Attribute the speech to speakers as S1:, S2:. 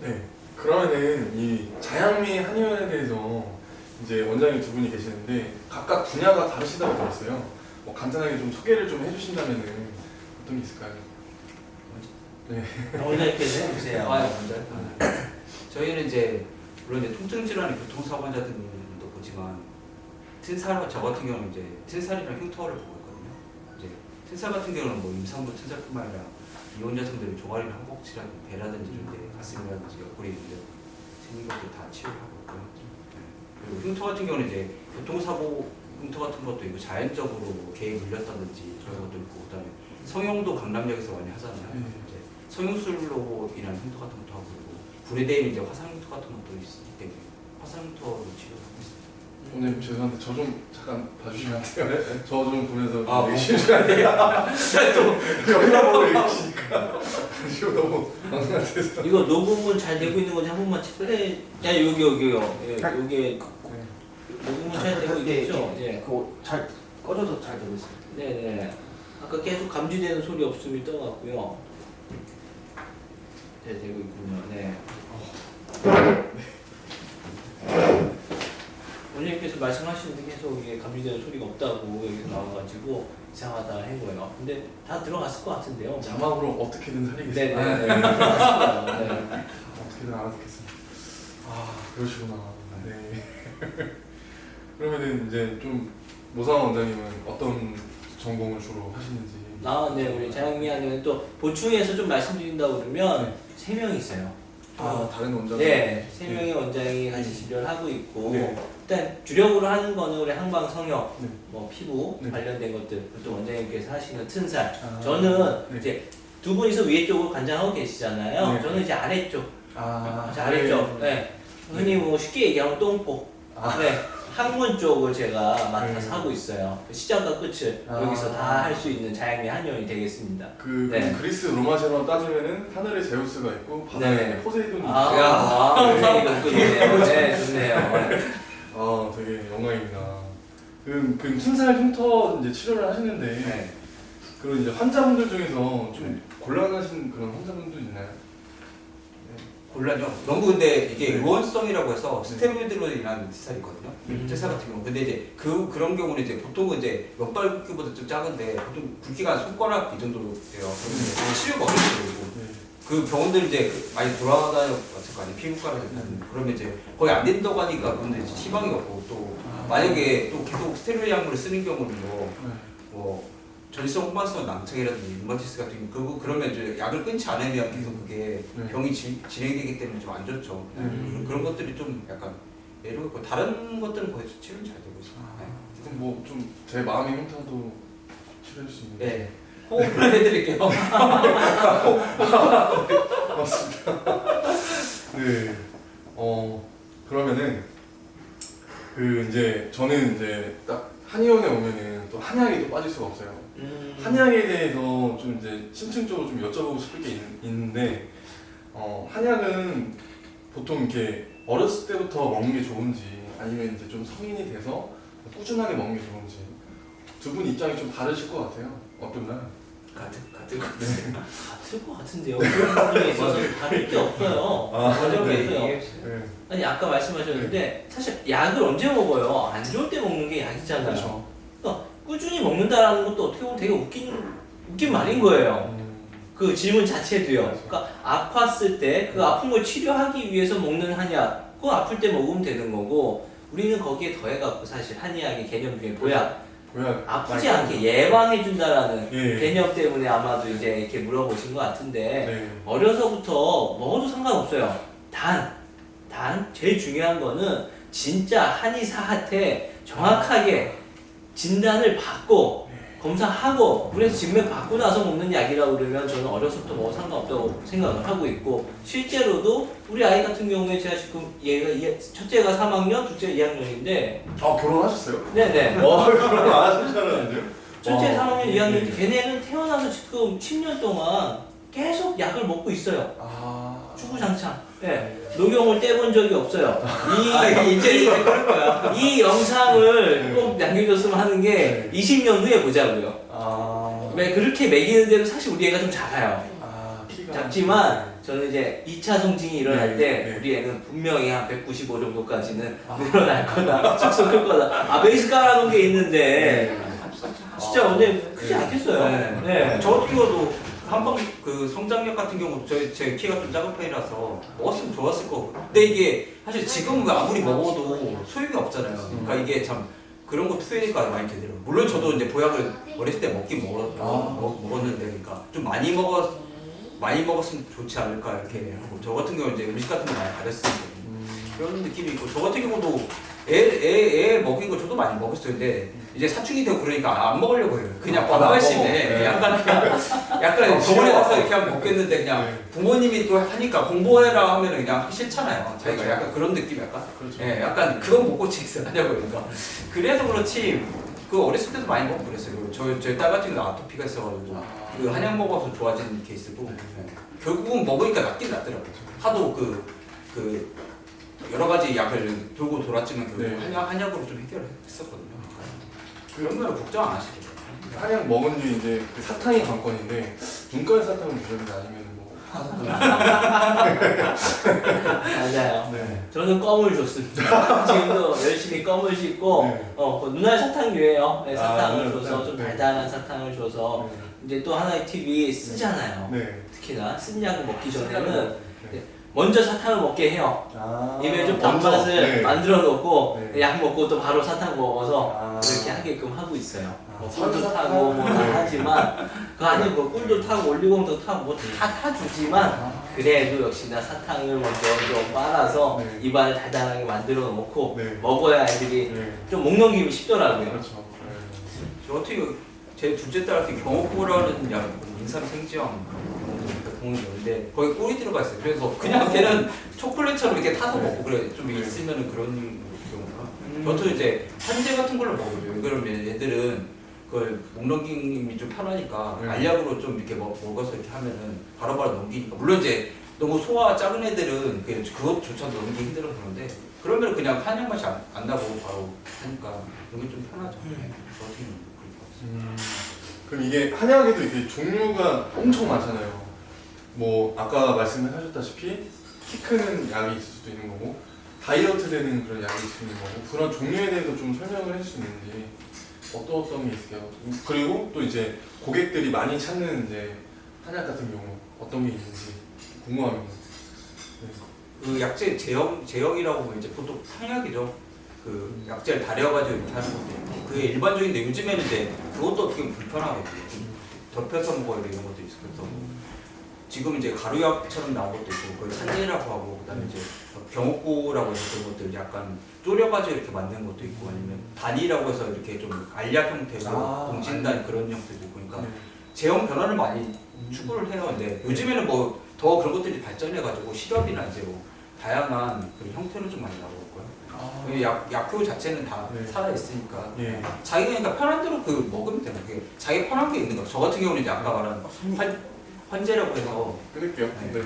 S1: 네. 그러면은 이 자양미 한의원에 대해서 이제 원장님 두 분이 계시는데 각각 분야가 다르시다고 들었어요. 뭐 간단하게 좀 소개를 좀 해주신다면은 어떤 게 있을까요? 네.
S2: 원장님께서 해주세요.
S3: 먼저. 저희는 이제 물론 이제 통증 질환의 교통사고 환자들도 보지만 튼살 저 같은 경우는 이제 튼살이랑 흉터를 보고 있거든요. 이제 튼살 같은 경우는 뭐 임산부 튼살뿐만 아니라 이혼자성들의 종아리나 허벅지라든지 배라든지 이런 데 가슴이라든지 옆구리 이런 데 생긴 것들 다 치료를 하고 있고요. 그리고 흉터 같은 경우는 이제 교통사고 흉터 같은 것도 있고 자연적으로 뭐 개에 물렸다든지 그런 것도 있고 그다음에 성형도 강남역에서 많이 하잖아요. 이제 성형술로 인한 흉터 같은 것도 하고 있고 불에 대인 이제 화상 흉터 같은 것도 있기 때문에 화상 흉터로 치료하고 있습니다.
S1: 오늘 죄송한데 저 좀 잠깐 봐주시면 안 돼요? 저 좀 보면서
S3: 아,
S1: 얘기 해주시면 안 돼요?
S3: 또
S1: 영감으로 얘기하시니까 지금 너무 방송 같아서.
S2: 이거 녹음은 잘 되고 있는 건지 한 번만 체크해. 야 여기요. 예, 여기 녹음은 잘 되고 있겠죠? 예.
S4: 그거 잘 꺼져서 잘 되고 있어요.
S2: 네네. 아까 계속 감지되는 소리 없음이 떠갖고요. 네, 되고 있군요. 네. 원장님께서 말씀하시는데 계속 이게 감지되는 소리가 없다고 여기서 나와가지고 이상하다 한 거예요. 근데 다 들어갔을 것 같은데요.
S1: 자막으로 어떻게든 살리겠습니다.
S2: 네네. 들어갔을 거예요. 네.
S1: 어떻게든 알아듣겠습니다. 아 그러시구나. 네. 그러면은 이제 좀 모상 원장님은 어떤 전공을 주로 하시는지.
S2: 네, 우리 자양미 한의원 또 보충해서 좀 말씀드린다고 그러면
S1: 네.
S2: 3명 있어요.
S1: 다른 원장.
S2: 네, 3명의 원장이 같이 진료를 하고 있고
S1: 네.
S2: 일단 주력으로 하는 거는 우리 항방 성형,
S1: 네.
S2: 뭐 피부
S1: 네.
S2: 관련된 것들, 또 원장님께서 하시는 튼살.
S1: 아,
S2: 저는
S1: 네.
S2: 이제 두 분이서 위에 쪽으로 관장하고 계시잖아요.
S1: 네.
S2: 저는 이제 아래쪽,
S1: 아
S2: 아래쪽. 네. 흔히 뭐 쉽게 얘기하면 똥포. 네. 항문 쪽을 제가 맡아서
S1: 네.
S2: 하고 있어요. 시작과 끝을 여기서 다 할 수 있는 자양미 한의원이 되겠습니다.
S1: 네. 그리스 로마제로 따지면은 하늘에 제우스가 있고 바다에
S2: 네.
S1: 포세이돈이 있고.
S2: 굉장히 좋네요. 네, 좋네요.
S1: 아 되게 영광입니다. 그 튼살 흉터 이제 치료를 하시는데
S2: 네.
S1: 그런 이제 환자분들 중에서 좀 곤란하신 그런 환자분들 있나요?
S3: 곤란요. 너무 근데 이게
S1: 네.
S3: 의원성이라고 해서
S1: 네.
S3: 스테로이드로 인한 튼살이 있거든요. 튼살 같은 경우. 근데 이제 그런 경우는 이제 보통은 이제 몇발 굵기보다 좀 작은데 보통 굵기가 한 손가락 이 정도로 돼요. 그러면 치료가 어렵고
S1: 네.
S3: 그 병원들 이제 많이 돌아다녔을 거 아니에요. 피부과를 그러면 이제 거의 안 된다고 하니까 근데 희망이 없고 또 만약에 또 계속 스테로이드 약물을 쓰는 경우는 뭐 전이성 홍반성 낭창이라든지 류마티스 같은 거 그러면 이제 약을 끊지 않으면 계속 그게
S1: 네.
S3: 병이 진행되기 때문에 좀 안 좋죠. 그런 것들이 좀 약간 예로고 다른 것들은 거의 치료는 잘 되고 있어요.
S1: 그럼 뭐 좀 제 마음의 흉터도 치료할 수 있는.
S3: 네. 호흡을 해드릴게요.
S1: 맞습니다. 네. 그러면은 이제 저는 이제 딱 한의원에 오면은 또 한약이 또 빠질 수가 없어요. 한약에 대해서 좀 이제 심층적으로 좀 여쭤보고 싶을 게 있는데 한약은 보통 이렇게 어렸을 때부터 먹는 게 좋은지 아니면 이제 좀 성인이 돼서 꾸준하게 먹는 게 좋은지 두 분 입장이 좀 다르실 것 같아요. 어떤가요?
S3: 같은 거.
S2: 같을 것 같은데요. 그런 부분에 있어서 다를 게 없어요. 전혀 없어요.
S1: 네.
S2: 아니 아까 말씀하셨는데 사실 약을 언제 먹어요? 안 좋을 때 먹는 게 약이잖아요.
S1: 그렇죠.
S2: 그러니까 꾸준히 먹는다라는 것도 어떻게 보면 되게 웃긴 말인 거예요. 그 질문 자체도요. 그러니까 아팠을 때 그 아픈 걸 치료하기 위해서 먹는 한약, 그거 아플 때 먹으면 되는 거고 우리는 거기에 더해갖고 사실 한의학의 개념 중에 보약, 아프지 않게 예방해 준다라는
S1: 예.
S2: 개념 때문에 아마도 이제 이렇게 물어보신 것 같은데
S1: 네.
S2: 어려서부터 먹어도 상관없어요. 단 제일 중요한 거는 진짜 한의사한테 정확하게 진단을 받고 검사하고 그래서 진맥 받고 나서 먹는 약이라고 그러면 저는 어려서부터 먹어도 상관없다고 생각을 하고 있고 실제로도 우리 아이 같은 경우에 제가 지금 얘가 첫째가 3학년, 둘째가 2학년인데
S1: 결혼하셨어요?
S2: 네네
S1: 결혼 안 하신 줄 알았는데요?
S2: 첫째 3학년,
S1: 네.
S2: 2학년인데 걔네는 태어나서 지금 10년 동안 계속 약을 먹고 있어요. 주구장창. 네. 녹용을 떼본 적이 없어요.
S3: 이제 그럴 거야.
S2: 이 영상을 꼭 남겨줬으면 하는 게 20년 후에 보자고요. 왜 그렇게 먹이는 대로 사실 우리 애가 좀 작아요.
S1: 키가
S2: 작지만 저는 이제 2차 성징이 일어날
S1: 네,
S2: 때
S1: 네.
S2: 우리 애는 분명히 한 195 정도까지는
S1: 아.
S2: 늘어날 거다. 축소 클 거다. 아 베이스 깔아놓은 게 있는데 진짜 원장님 크지 않겠어요. 네.
S3: 저 같은 경우도 한방 그 성장력 같은 경우 제 키가 좀 작은 편이라서 먹었으면 좋았을 거고. 근데 이게 사실 지금 아무리 먹어도 소용이 없잖아요. 그러니까 이게 참 그런 거 투여가 많이 되더라고요. 물론 저도 이제 보약을 어렸을 때 먹었는데 그러니까 좀 많이 먹었으면 좋지 않을까 이렇게 하고 저 같은 경우 이제 음식 같은 거 많이 가렸으니까 그런 느낌이 있고 저 같은 경우도 애 먹인 거 저도 많이 먹었어요. 근데 이제 사춘기 되고 그러니까 안 먹으려고 해요. 그냥 밥맛심에 약간 병원에 가서 이렇게 하면 먹겠는데 그냥 부모님이 또 하니까 공부해라 하면은 그냥 하기 싫잖아요. 자기가
S1: 그렇죠.
S3: 약간 그런 느낌 약간
S1: 그렇죠.
S3: 예, 약간 그건 먹고 치겠어 하냐고 그러니까 그래서 그렇지 그 어렸을 때도 많이 먹고 그랬어요. 저희 딸 같은 경우 아토피가 있어가지고 그 한약 먹어서 좋아진 케이스도 결국은 먹으니까 낫긴 낫더라고요. 하도 그 여러 가지 약을 돌고 돌았지만 결국
S1: 네.
S3: 한약으로 좀 해결했었거든요. 그런 거는 걱정 안 하시죠.
S1: 한약 먹은 뒤 이제 그 사탕이 관건인데 눈가에 사탕을 드셨는지 아니면 뭐
S2: 맞아요.
S1: 네.
S2: 저는 껌을 줬습니다. 지금도 열심히 껌을 씻고
S1: 네.
S2: 그 눈알 사탕류예요. 네, 사탕을
S1: 네,
S2: 줘서 좀
S1: 네.
S2: 달달한 사탕을 줘서 이제 또 하나의 팁이 쓰잖아요.
S1: 네.
S2: 특히나 쓴 약을 먹기 전에는
S1: 네.
S2: 먼저 사탕을 먹게 해요. 입에 좀
S1: 먼저,
S2: 단맛을
S1: 네.
S2: 만들어 놓고
S1: 네.
S2: 약 먹고 또 바로 사탕 먹어서
S1: 아.
S2: 그렇게 하게끔 하고 있어요. 뭐
S1: 사탕.
S2: 꿀도 타고 뭐 다 하지만 그 안에 뭐 꿀도 타고 올리고당도 타고 뭐 다 타주지만 그래도 역시나 사탕을 먼저 좀 빨아서
S1: 네.
S2: 입안을 달달하게 만들어 놓고
S1: 네.
S2: 먹어야 애들이
S1: 네.
S2: 좀 목 넘김이 쉽더라고요.
S1: 그렇죠.
S3: 저 어떻게 제 둘째 딸한테 경호포라는 약 인삼 생지향 공인데 거기 꿀이 들어가 있어요. 그래서 그냥 걔는 초콜릿처럼 이렇게 타서 먹고 그래 좀 있으면은 그런 경우가. 저도 이제 한제 같은 걸로 먹어요. 그러면 얘들은 그걸 목 넘김이 좀 편하니까
S1: 네.
S3: 알약으로 좀 이렇게 먹어서 이렇게 하면은 바로바로 넘기니까 물론 이제 너무 소화 작은 애들은 그것조차도 넘기기 힘들어 그런데 그러면 그냥 한약 맛이 안 나고 바로 하니까 이게 좀 편하죠. 저 같은 경우는 그렇게 봤어요.
S1: 그럼 이게 한약에도 이게 종류가 엄청 많잖아요. 뭐 아까 말씀을 하셨다시피 키 크는 약이 있을 수도 있는 거고 다이어트 되는 그런 약이 있을 수 있는 거고 그런 종류에 대해서 좀 설명을 해줄 수 있는지 어떤 점이 있을까요? 그리고 또 이제 고객들이 많이 찾는 이제 한약 같은 경우 어떤 게 있는지 궁금합니다. 네.
S3: 그 약재 제형이라고 보면 이제 보통 향약이죠. 그 약재를 다려가지고 이렇게 하는 것도 그게 일반적인데 요즘에는 이제 그것도 어떻게 보면 불편하거든요. 덮여서 먹어야 되는 것도 있어. 그래서 지금 이제 가루약처럼 나온 것도 있고 그걸 산재라고 하고 그다음에 이제 경옥고라고 해서 그런 것들 약간 졸여가지고 이렇게 만든 것도 있고 아니면 단이라고 해서 이렇게 좀 알약 형태로 공진단 그런 형태도 있고 그러니까 제형 변화를 많이 추구를 해요. 근데 요즘에는 뭐 더 그런 것들이 발전해가지고 시럽이나 이제 뭐 다양한 그런 형태로 좀 많이 나오고 있고요. 약효 자체는 다
S1: 네.
S3: 살아 있으니까
S1: 예.
S3: 자기가 그러니까 편한 대로 그 먹으면 되는 게 자기 편한 게 있는 거. 저 같은 경우는 이제 아까 말한 환제라고 해서
S1: 끊을게요.
S3: 네.
S1: 네.